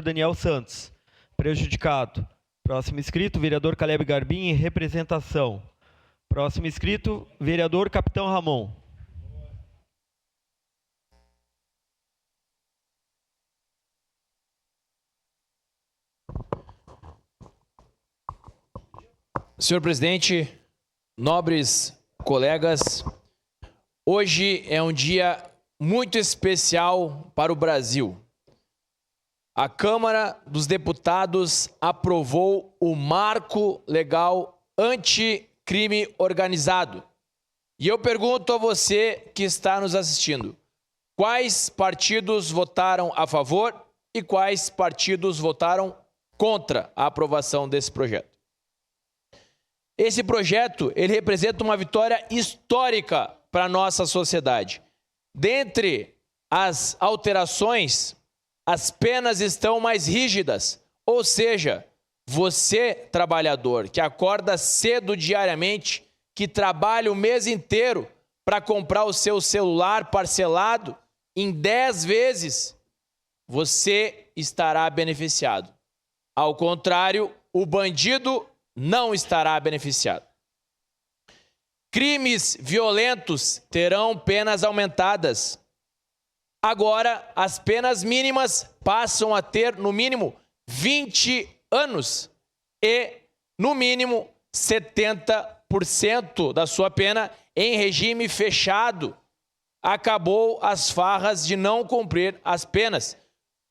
Daniel Santos. Prejudicado. Próximo inscrito, vereador Caleb Garbim, em representação. Próximo inscrito, vereador Capitão Ramon. Senhor presidente, nobres colegas, hoje é um dia muito especial para o Brasil. A Câmara dos Deputados aprovou o Marco Legal Anticrime Organizado. E eu pergunto a você que está nos assistindo, quais partidos votaram a favor e quais partidos votaram contra a aprovação desse projeto? Esse projeto, ele representa uma vitória histórica para a nossa sociedade. Dentre as alterações, as penas estão mais rígidas, ou seja, você, trabalhador, que acorda cedo diariamente, que trabalha o mês inteiro para comprar o seu celular parcelado em 10 vezes, você estará beneficiado. Ao contrário, o bandido não estará beneficiado. Crimes violentos terão penas aumentadas. Agora, as penas mínimas passam a ter, no mínimo, 20 anos e, no mínimo, 70% da sua pena em regime fechado. Acabou as farras de não cumprir as penas.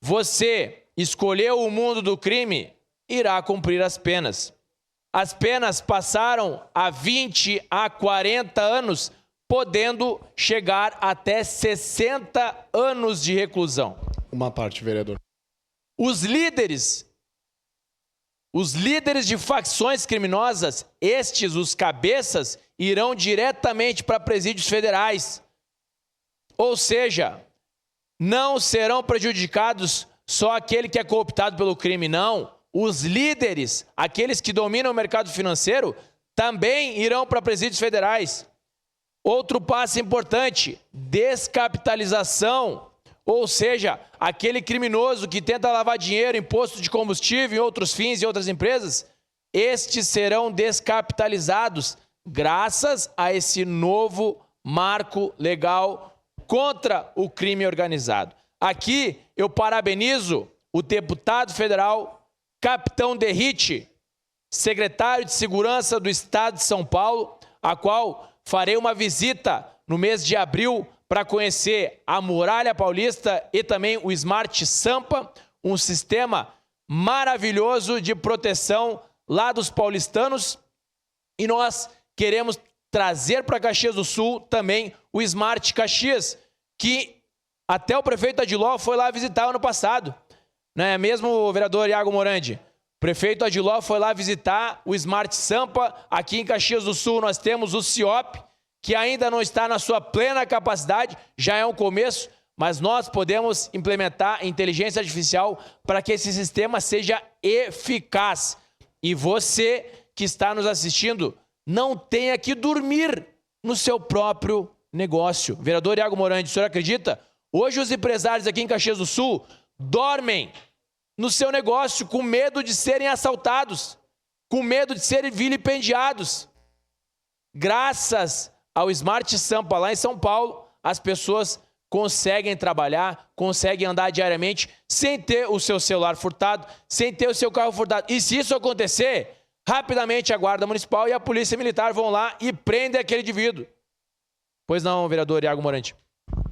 Você escolheu o mundo do crime, irá cumprir as penas. As penas passaram a 20 a 40 anos, podendo chegar até 60 anos de reclusão. Uma parte, vereador. Os líderes de facções criminosas, estes, os cabeças, irão diretamente para presídios federais. Ou seja, não serão prejudicados só aquele que é cooptado pelo crime, não. Os líderes, aqueles que dominam o mercado financeiro, também irão para presídios federais. Outro passo importante, descapitalização, ou seja, aquele criminoso que tenta lavar dinheiro, imposto de combustível e outros fins em outras empresas, estes serão descapitalizados graças a esse novo marco legal contra o crime organizado. Aqui eu parabenizo o deputado federal Capitão Derrite, secretário de Segurança do Estado de São Paulo, a qual farei uma visita no mês de abril para conhecer a Muralha Paulista e também o Smart Sampa, um sistema maravilhoso de proteção lá dos paulistanos. E nós queremos trazer para Caxias do Sul também o Smart Caxias, que até o prefeito Adiló foi lá visitar ano passado. Não é mesmo, o vereador Iago Morandi? O prefeito Adiló foi lá visitar o Smart Sampa. Aqui em Caxias do Sul nós temos o CIOP, que ainda não está na sua plena capacidade, já é um começo, mas nós podemos implementar inteligência artificial para que esse sistema seja eficaz. E você que está nos assistindo não tenha que dormir no seu próprio negócio. Vereador Iago Morandi, o senhor acredita? Hoje os empresários aqui em Caxias do Sul dormem no seu negócio com medo de serem assaltados, com medo de serem vilipendiados. Graças ao Smart Sampa lá em São Paulo, as pessoas conseguem trabalhar, conseguem andar diariamente sem ter o seu celular furtado, sem ter o seu carro furtado. E se isso acontecer, rapidamente a Guarda Municipal e a Polícia Militar vão lá e prendem aquele indivíduo. Pois não, vereador Iago Morandi?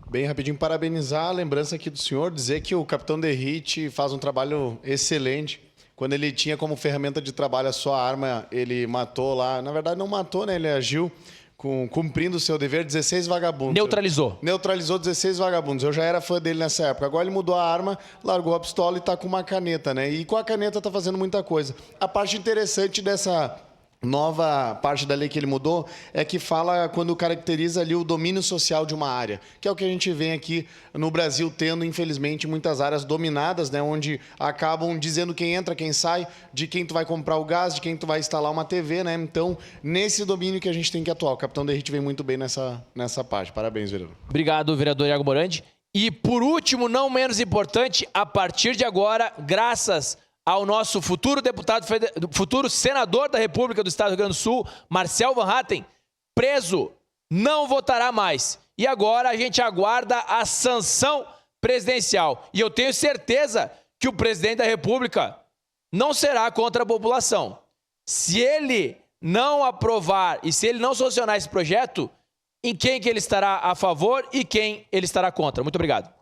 Bem rapidinho, parabenizar a lembrança aqui do senhor, dizer que o Capitão Derrite faz um trabalho excelente. Quando ele tinha como ferramenta de trabalho a sua arma, ele matou lá, na verdade não matou, né? Ele agiu cumprindo o seu dever, 16 vagabundos. Neutralizou. Neutralizou 16 vagabundos. Eu já era fã dele nessa época. Agora ele mudou a arma, largou a pistola e está com uma caneta, né? E com a caneta está fazendo muita coisa. A parte interessante dessa nova parte da lei que ele mudou é que fala quando caracteriza ali o domínio social de uma área, que é o que a gente vem aqui no Brasil tendo, infelizmente, muitas áreas dominadas, né, onde acabam dizendo quem entra, quem sai, de quem tu vai comprar o gás, de quem tu vai instalar uma TV, né? Então, nesse domínio que a gente tem que atuar. O Capitão Derrite vem muito bem nessa parte. Parabéns, vereador. Obrigado, vereador Iago Morandi. E por último, não menos importante, a partir de agora, graças ao nosso futuro futuro senador da República do Estado do Rio Grande do Sul, Marcel Van Hatten, preso, não votará mais. E agora a gente aguarda a sanção presidencial. E eu tenho certeza que o presidente da República não será contra a população. Se ele não aprovar e se ele não solucionar esse projeto, em quem que ele estará a favor e quem ele estará contra. Muito obrigado.